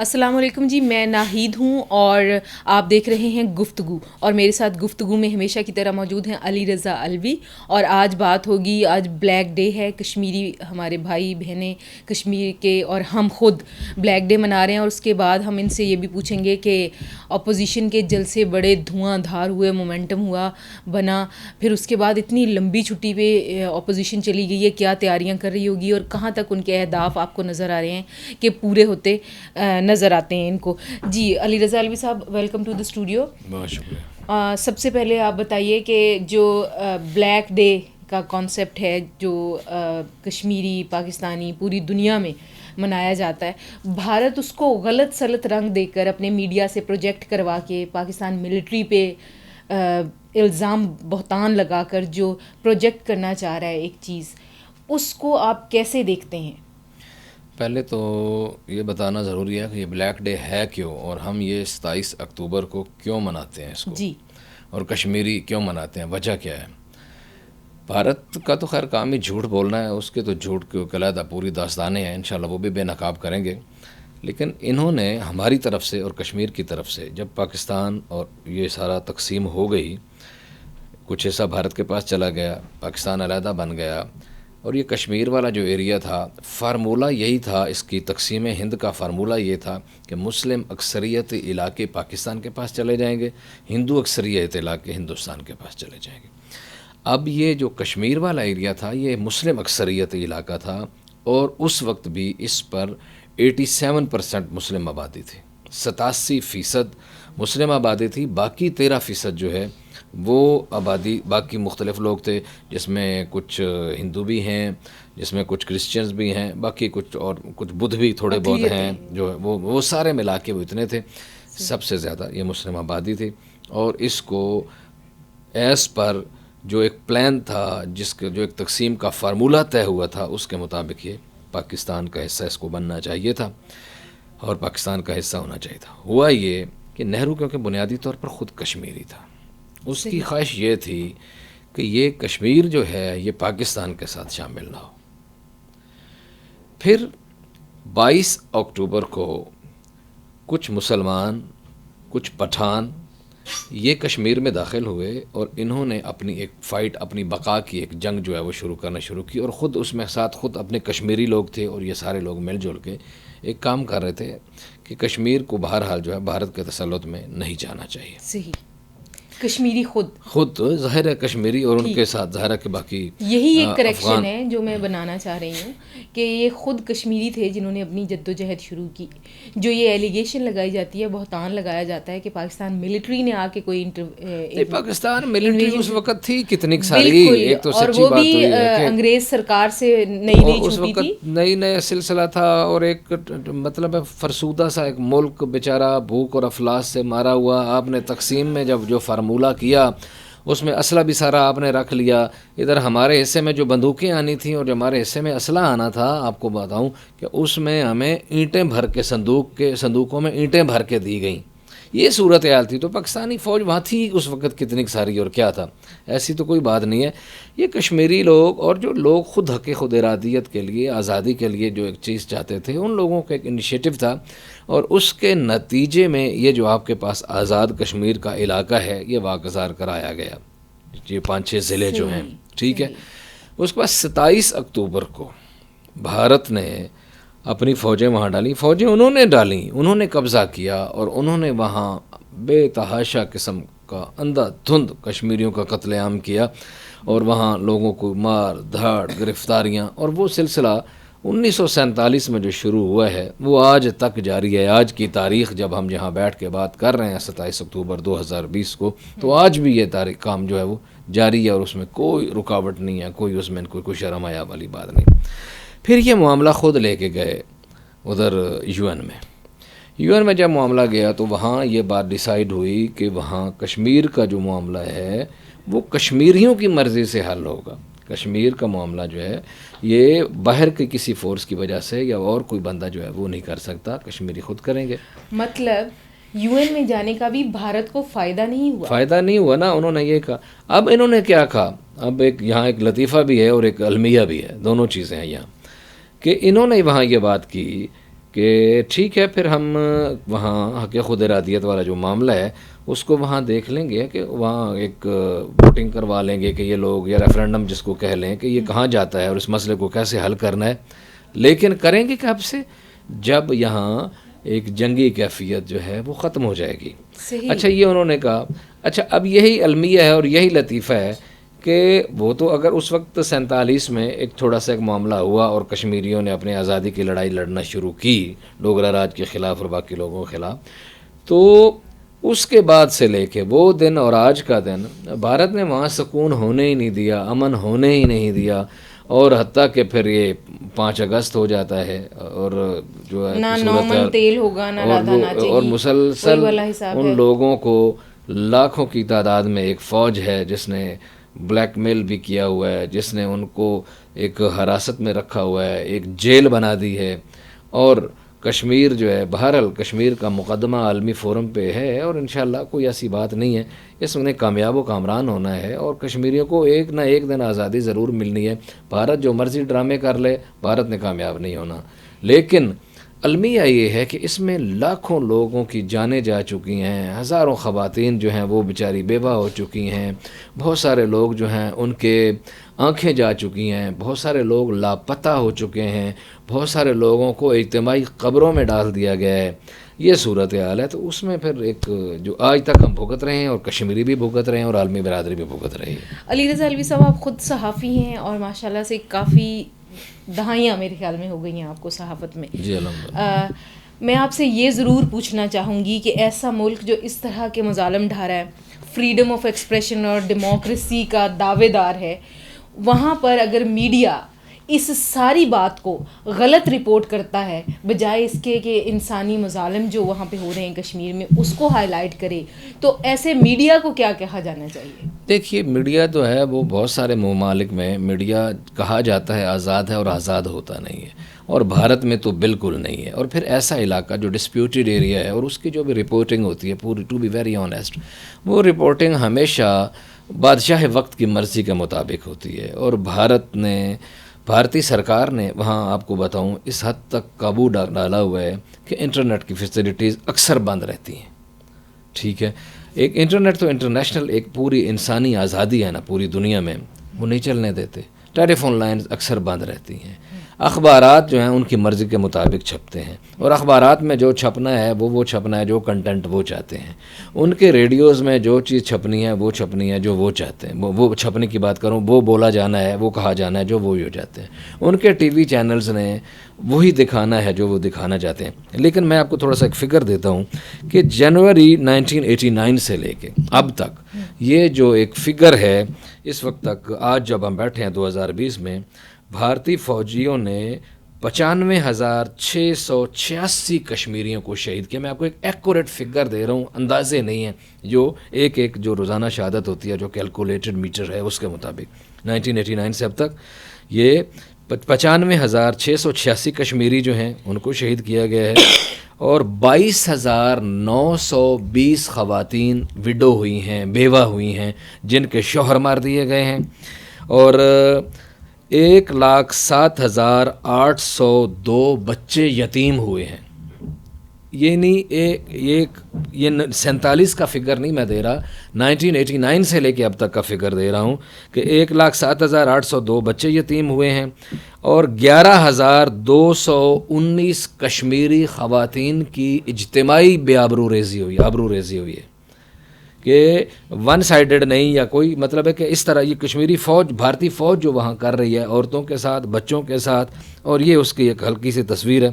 السلام علیکم جی، میں ناہید ہوں اور آپ دیکھ رہے ہیں گفتگو، اور میرے ساتھ گفتگو میں ہمیشہ کی طرح موجود ہیں علی رضا الوی. اور آج بات ہوگی، آج بلیک ڈے ہے، کشمیری ہمارے بھائی بہنیں کشمیر کے اور ہم خود بلیک ڈے منا رہے ہیں. اور اس کے بعد ہم ان سے یہ بھی پوچھیں گے کہ اپوزیشن کے جلسے بڑے دھواں دھار ہوئے، مومنٹم ہوا بنا، پھر اس کے بعد اتنی لمبی چھٹی پہ اپوزیشن چلی گئی ہے، کیا تیاریاں کر رہی ہوگی اور کہاں تک ان کے اہداف آپ کو نظر آ رہے ہیں کہ پورے ہوتے نظر آتے ہیں ان کو. جی علی رضا الوی صاحب، ویلکم ٹو دا اسٹوڈیو. بہت شکریہ. سب سے پہلے آپ بتائیے کہ جو بلیک ڈے کا کانسیپٹ ہے، جو کشمیری پاکستانی پوری دنیا میں منایا جاتا ہے، بھارت اس کو غلط سلط رنگ دے کر اپنے میڈیا سے پروجیکٹ کروا کے پاکستان ملٹری پہ الزام بہتان لگا کر جو پروجیکٹ کرنا چاہ رہا ہے ایک چیز، اس کو آپ کیسے دیکھتے ہیں؟ پہلے تو یہ بتانا ضروری ہے کہ یہ بلیک ڈے ہے کیوں، اور ہم یہ 27 اکتوبر کو کیوں مناتے ہیں اس کو، جی، اور کشمیری کیوں مناتے ہیں، وجہ کیا ہے. بھارت کا تو خیر کام ہی جھوٹ بولنا ہے، اس کے تو جھوٹ کے علیحدہ پوری داستانیں ہیں، انشاءاللہ وہ بھی بے نقاب کریں گے. لیکن انہوں نے ہماری طرف سے اور کشمیر کی طرف سے جب پاکستان اور یہ سارا تقسیم ہو گئی، کچھ حصہ بھارت کے پاس چلا گیا، پاکستان علیحدہ بن گیا، اور یہ کشمیر والا جو ایریا تھا، فارمولہ یہی تھا، اس کی تقسیم ہند کا فارمولہ یہ تھا کہ مسلم اکثریت علاقے پاکستان کے پاس چلے جائیں گے، ہندو اکثریت علاقے ہندوستان کے پاس چلے جائیں گے. اب یہ جو کشمیر والا ایریا تھا یہ مسلم اکثریت علاقہ تھا، اور اس وقت بھی اس پر 87% مسلم آبادی تھی، 87% مسلم آبادی تھی. باقی 13% جو ہے وہ آبادی باقی مختلف لوگ تھے، جس میں کچھ ہندو بھی ہیں، جس میں کچھ کرسچنز بھی ہیں، باقی کچھ اور کچھ بدھ بھی تھوڑے بہت ہیں، جو وہ سارے ملا کے وہ اتنے تھے. سب سے زیادہ یہ مسلم آبادی تھی، اور اس کو ایس پر جو ایک پلان تھا، جس کے جو ایک تقسیم کا فارمولہ طے ہوا تھا، اس کے مطابق یہ پاکستان کا حصہ اس کو بننا چاہیے تھا اور پاکستان کا حصہ ہونا چاہیے تھا. ہوا یہ کہ نہرو کیونکہ بنیادی طور پر خود کشمیری تھا، اس کی خواہش یہ تھی کہ یہ کشمیر جو ہے یہ پاکستان کے ساتھ شامل نہ ہو. پھر 22 اکتوبر کو کچھ مسلمان، کچھ پٹھان یہ کشمیر میں داخل ہوئے، اور انہوں نے اپنی ایک فائٹ، اپنی بقا کی ایک جنگ جو ہے وہ کرنا شروع کی، اور خود اس میں ساتھ خود اپنے کشمیری لوگ تھے، اور یہ سارے لوگ مل جل کے ایک کام کر رہے تھے کہ کشمیر کو بہرحال جو ہے بھارت کے تسلط میں نہیں جانا چاہیے. صحیح. کشمیری خود ظاہر ہے کشمیری، اور ان کے ساتھ ظاہر ہے کہ باقی یہی ایک کریکشن ہے جو میں بنانا چاہ رہی ہوں کہ یہ خود کشمیری تھے جنہوں نے اپنی جد و جہد شروع کی. جو یہ ایلیگیشن لگائی جاتی ہے، بہتان لگایا جاتا ہے کہ پاکستان ملٹری نے آ کے کوئی پاکستان ملٹری اس وقت تھی کتنی ساری، ایک تو اور سچی وہ بات بھی تو یہ ہے کہ انگریز سرکار سے نئی اس چھوٹی تھی، وقت نئی سلسلہ تھا، اور ایک مطلب فرسودہ سا ایک ملک بیچارہ بھوک اور افلاس سے مارا ہوا. آپ نے تقسیم میں جب جو فارمولہ کیا، اس میں اسلحہ بھی سارا آپ نے رکھ لیا. ادھر ہمارے حصے میں جو بندوقیں آنی تھیں اور جو ہمارے حصے میں اسلحہ آنا تھا، آپ کو بتاؤں کہ اس میں ہمیں اینٹیں بھر کے صندوقوں میں اینٹیں بھر کے دی گئیں. یہ صورتحال تھی. تو پاکستانی فوج وہاں تھی اس وقت کتنی ساری، اور کیا تھا، ایسی تو کوئی بات نہیں ہے. یہ کشمیری لوگ اور جو لوگ خود حق خود ارادیت کے لیے، آزادی کے لیے جو ایک چیز چاہتے تھے، ان لوگوں کا ایک انیشیٹو تھا، اور اس کے نتیجے میں یہ جو آپ کے پاس آزاد کشمیر کا علاقہ ہے یہ واگزار کرایا گیا. یہ 5-6 ضلع جو ہیں، ٹھیک ہے. اس کے بعد 27 اکتوبر کو بھارت نے اپنی فوجیں وہاں ڈالیں. فوجیں انہوں نے ڈالیں، انہوں نے قبضہ کیا، اور انہوں نے وہاں بے تحاشا قسم کا اندھا دھند کشمیریوں کا قتل عام کیا، اور وہاں لوگوں کو مار دھاڑ، گرفتاریاں، اور وہ سلسلہ 1947 میں جو شروع ہوا ہے وہ آج تک جاری ہے. آج کی تاریخ جب ہم یہاں بیٹھ کے بات کر رہے ہیں 27 اکتوبر 2020 کو، تو آج بھی یہ تاریخ کام جو ہے وہ جاری ہے، اور اس میں کوئی رکاوٹ نہیں ہے، کوئی اس میں کوئی شرم حیا والی بات نہیں. پھر یہ معاملہ خود لے کے گئے ادھر یو این میں جب معاملہ گیا تو وہاں یہ بات ڈیسائیڈ ہوئی کہ وہاں کشمیر کا جو معاملہ ہے وہ کشمیریوں کی مرضی سے حل ہوگا. کشمیر کا معاملہ جو ہے یہ باہر کے کسی فورس کی وجہ سے یا اور کوئی بندہ جو ہے وہ نہیں کر سکتا، کشمیری خود کریں گے. مطلب یو این میں جانے کا بھی بھارت کو فائدہ نہیں ہوا نا. انہوں نے یہ کہا. اب انہوں نے کیا کہا، اب یہاں ایک لطیفہ بھی ہے اور ایک المیہ بھی ہے، دونوں چیزیں ہیں یہاں، کہ انہوں نے وہاں یہ بات کی کہ ٹھیک ہے پھر ہم وہاں حق خود ارادیت والا جو معاملہ ہے اس کو وہاں دیکھ لیں گے کہ وہاں ایک ووٹنگ کروا لیں گے کہ یہ لوگ یا ریفرینڈم جس کو کہہ لیں کہ یہ کہاں جاتا ہے اور اس مسئلے کو کیسے حل کرنا ہے. لیکن کریں گے کب سے؟ جب یہاں ایک جنگی کیفیت جو ہے وہ ختم ہو جائے گی. اچھا یہ انہوں نے کہا. اچھا اب یہی المیہ ہے اور یہی لطیفہ ہے کہ وہ تو اگر اس وقت 47 میں ایک تھوڑا سا ایک معاملہ ہوا اور کشمیریوں نے اپنے آزادی کی لڑائی لڑنا شروع کی ڈوگرا راج کے خلاف اور باقی لوگوں کے خلاف، تو اس کے بعد سے لے کے وہ دن اور آج کا دن بھارت نے وہاں سکون ہونے ہی نہیں دیا، امن ہونے ہی نہیں دیا. اور حتیٰ کہ پھر یہ 5 اگست ہو جاتا ہے اور جو ہے نہ نومن تیل ہوگا نہ رادھا ناچے گی، اور مسلسل وہی والا حساب ان ہے. لوگوں کو لاکھوں کی تعداد میں ایک فوج ہے جس نے بلیک میل بھی کیا ہوا ہے، جس نے ان کو ایک حراست میں رکھا ہوا ہے، ایک جیل بنا دی ہے. اور کشمیر جو ہے بہرحال کشمیر کا مقدمہ عالمی فورم پہ ہے اور انشاءاللہ کوئی ایسی بات نہیں ہے. اس میں کامیاب و کامران ہونا ہے اور کشمیریوں کو ایک نہ ایک دن آزادی ضرور ملنی ہے. بھارت جو مرضی ڈرامے کر لے، بھارت نے کامیاب نہیں ہونا. لیکن المیہ یہ ہے کہ اس میں لاکھوں لوگوں کی جانیں جا چکی ہیں، ہزاروں خواتین جو ہیں وہ بیچاری بیوہ ہو چکی ہیں، بہت سارے لوگ جو ہیں ان کے آنکھیں جا چکی ہیں، بہت سارے لوگ لاپتہ ہو چکے ہیں، بہت سارے لوگوں کو اجتماعی قبروں میں ڈال دیا گیا ہے. یہ صورتحال ہے. تو اس میں پھر ایک جو آج تک ہم بھگت رہے ہیں اور کشمیری بھی بھگت رہے ہیں اور عالمی برادری بھی بھگت رہی ہے. علی رضا الوی صاحب آپ خود صحافی ہیں اور ماشاءاللہ سے کافی دہائیاں میرے خیال میں ہو گئی ہیں آپ کو صحافت میں. جی الحمدللہ. میں آپ سے یہ ضرور پوچھنا چاہوں گی کہ ایسا ملک جو اس طرح کے مظالم ڈھا رہا ہے، فریڈم آف ایکسپریشن اور ڈیموکریسی کا دعوے دار ہے، وہاں پر اگر میڈیا اس ساری بات کو غلط رپورٹ کرتا ہے بجائے اس کے کہ انسانی مظالم جو وہاں پہ ہو رہے ہیں کشمیر میں اس کو ہائی لائٹ کرے، تو ایسے میڈیا کو کیا کہا جانا چاہیے؟ دیکھیے میڈیا تو ہے وہ بہت سارے ممالک میں میڈیا کہا جاتا ہے آزاد ہے اور آزاد ہوتا نہیں ہے، اور بھارت میں تو بالکل نہیں ہے. اور پھر ایسا علاقہ جو ڈسپیوٹڈ ایریا ہے اور اس کی جو بھی رپورٹنگ ہوتی ہے پوری ٹو بی ویری آنیسٹ، وہ رپورٹنگ ہمیشہ بادشاہ وقت کی مرضی کے مطابق ہوتی ہے. اور بھارتی سرکار نے وہاں آپ کو بتاؤں اس حد تک قابو ڈالا ہوا ہے کہ انٹرنیٹ کی فیسلٹیز اکثر بند رہتی ہیں. ٹھیک ہے، ایک انٹرنیٹ تو انٹرنیشنل ایک پوری انسانی آزادی ہے نا پوری دنیا میں، وہ نہیں چلنے دیتے. ٹیلی فون لائنز اکثر بند رہتی ہیں. اخبارات جو ہیں ان کی مرضی کے مطابق چھپتے ہیں اور اخبارات میں جو چھپنا ہے وہ چھپنا ہے، جو کنٹینٹ وہ چاہتے ہیں. ان کے ریڈیوز میں جو چیز چھپنی ہے وہ چھپنی ہے جو وہ چاہتے ہیں. وہ چھپنے کی بات کروں، وہ بولا جانا ہے، وہ کہا جانا ہے جو وہ ہو جاتے ہیں. ان کے ٹی وی چینلز نے وہی دکھانا ہے جو وہ دکھانا چاہتے ہیں. لیکن میں آپ کو تھوڑا سا ایک فگر دیتا ہوں کہ جنوری 1989 سے لے کے اب تک یہ جو ایک فگر ہے اس وقت تک، آج جب ہم بیٹھے ہیں 2020 میں، بھارتی فوجیوں نے 95,686 کشمیریوں کو شہید کیا. میں آپ کو ایک ایکوریٹ فگر دے رہا ہوں، اندازے نہیں ہیں، جو ایک جو روزانہ شہادت ہوتی ہے جو کیلکولیٹڈ میٹر ہے اس کے مطابق 1989 سے اب تک یہ 95,686 کشمیری جو ہیں ان کو شہید کیا گیا ہے. اور 22,920 خواتین وڈو ہوئی ہیں، بیوہ ہوئی ہیں، جن کے شوہر مار دیے گئے ہیں. اور 1,07,802 بچے یتیم ہوئے ہیں. یہ نہیں یہ 47 کا فگر نہیں میں دے رہا، 1989 سے لے کے اب تک کا فگر دے رہا ہوں کہ 1,07,802 بچے یتیم ہوئے ہیں اور 11,219 کشمیری خواتین کی اجتماعی آبرو ریزی ہوئی ہے کہ ون سائیڈڈ نہیں، یا کوئی مطلب ہے کہ اس طرح یہ کشمیری فوج، بھارتی فوج جو وہاں کر رہی ہے عورتوں کے ساتھ، بچوں کے ساتھ، اور یہ اس کی ایک ہلکی سی تصویر ہے.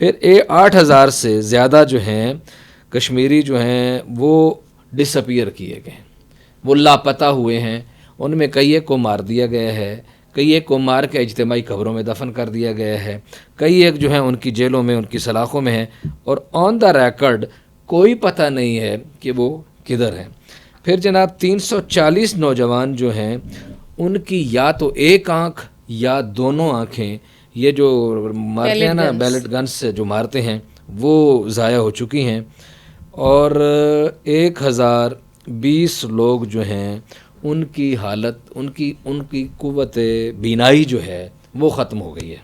پھر 8,000 سے زیادہ جو ہیں کشمیری جو ہیں وہ ڈس اپیئر کیے گئے ہیں، وہ لاپتہ ہوئے ہیں. ان میں کئی ایک کو مار دیا گیا ہے، کئی ایک کو مار کے اجتماعی قبروں میں دفن کر دیا گیا ہے، کئی ایک جو ہیں ان کی جیلوں میں، ان کی سلاخوں میں ہیں، اور آن دا ریکارڈ کوئی پتہ نہیں ہے کہ وہ کدھر ہیں. پھر جناب 340 نوجوان جو ہیں ان کی یا تو ایک آنکھ یا دونوں آنکھیں، یہ جو مارتے ہیں نا بیلٹ گنز سے جو مارتے ہیں، وہ ضائع ہو چکی ہیں. اور 1,020 لوگ جو ہیں ان کی حالت، ان کی قوت بینائی جو ہے وہ ختم ہو گئی ہے.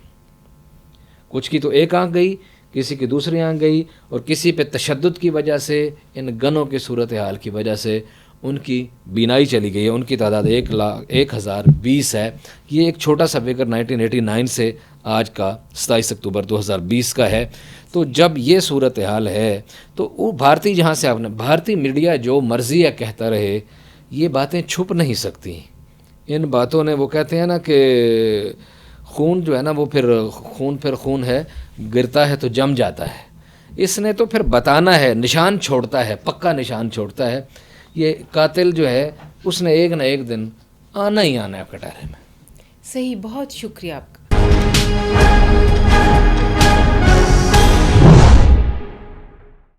کچھ کی تو ایک آنکھ گئی، کسی کی دوسری آنکھ گئی، اور کسی پہ تشدد کی وجہ سے، ان گنوں کی صورتحال کی وجہ سے ان کی بینائی چلی گئی ہے. ان کی تعداد 1,01,020 ہے. یہ ایک چھوٹا سا فگر 1989 سے آج کا 27 اکتوبر 2020 کا ہے. تو جب یہ صورتحال ہے تو وہ بھارتی، جہاں سے آپ نے بھارتی میڈیا جو مرضی ہے کہتا رہے، یہ باتیں چھپ نہیں سکتی. ان باتوں نے، وہ کہتے ہیں نا کہ خون جو ہے نا وہ پھر خون ہے، گرتا ہے تو جم جاتا ہے. اس نے تو پھر بتانا ہے، نشان چھوڑتا ہے، پکا نشان چھوڑتا ہے. یہ قاتل جو ہے اس نے ایک نہ ایک دن آنا ہی آنا ہے کٹہرے میں. صحیح، بہت شکریہ آپ کا.